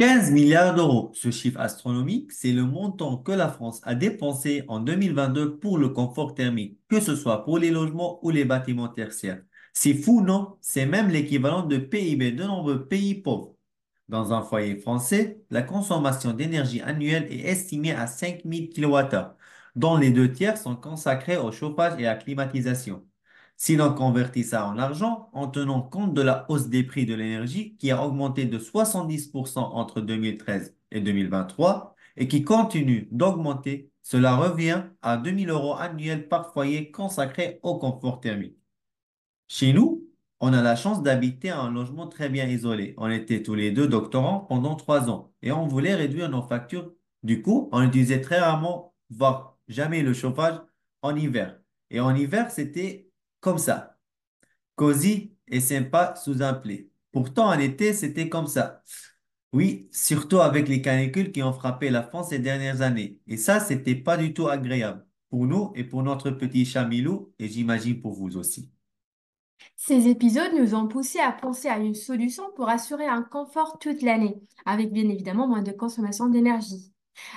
15 milliards d'euros. Ce chiffre astronomique, c'est le montant que la France a dépensé en 2022 pour le confort thermique, que ce soit pour les logements ou les bâtiments tertiaires. C'est fou, non? C'est même l'équivalent de PIB de nombreux pays pauvres. Dans un foyer français, la consommation d'énergie annuelle est estimée à 5000 kWh, dont les deux tiers sont consacrés au chauffage et à la climatisation. Si l'on convertit ça en argent, en tenant compte de la hausse des prix de l'énergie qui a augmenté de 70% entre 2013 et 2023 et qui continue d'augmenter, cela revient à 2000 euros annuels par foyer consacré au confort thermique. Chez nous, on a la chance d'habiter un logement très bien isolé. On était tous les deux doctorants pendant 3 ans et on voulait réduire nos factures. Du coup, on utilisait très rarement, voire jamais le chauffage en hiver. Et en hiver, c'était comme ça, cosy et sympa sous un plaid. Pourtant, en été, c'était comme ça. Oui, surtout avec les canicules qui ont frappé la France ces dernières années. Et ça, c'était pas du tout agréable pour nous et pour notre petit chat Milou, et j'imagine pour vous aussi. Ces épisodes nous ont poussé à penser à une solution pour assurer un confort toute l'année, avec bien évidemment moins de consommation d'énergie.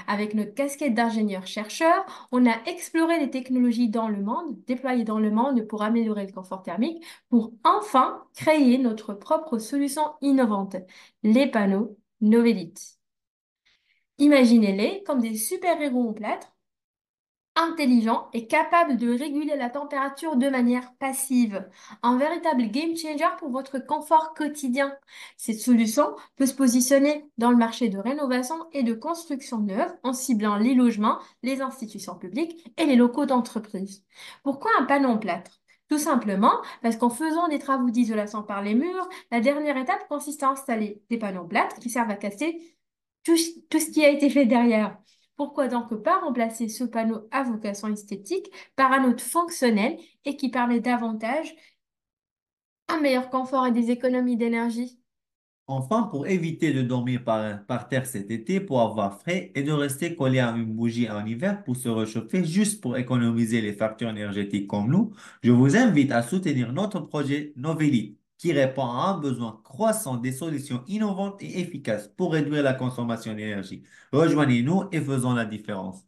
Avec notre casquette d'ingénieur-chercheur, on a exploré les technologies dans le monde, déployées dans le monde pour améliorer le confort thermique, pour enfin créer notre propre solution innovante, les panneaux Novelit. Imaginez-les comme des super-héros en plâtre intelligent et capable de réguler la température de manière passive. Un véritable game changer pour votre confort quotidien. Cette solution peut se positionner dans le marché de rénovation et de construction neuve en ciblant les logements, les institutions publiques et les locaux d'entreprise. Pourquoi un panneau en plâtre? Tout simplement parce qu'en faisant des travaux d'isolation par les murs, la dernière étape consiste à installer des panneaux en plâtre qui servent à casser tout ce qui a été fait derrière. Pourquoi donc pas remplacer ce panneau à vocation esthétique par un autre fonctionnel et qui permet davantage un meilleur confort et des économies d'énergie? Enfin, pour éviter de dormir par terre cet été pour avoir frais et de rester collé à une bougie en hiver pour se réchauffer juste pour économiser les factures énergétiques comme nous, je vous invite à soutenir notre projet Novelit qui répond à un besoin croissant des solutions innovantes et efficaces pour réduire la consommation d'énergie. Rejoignez-nous et faisons la différence.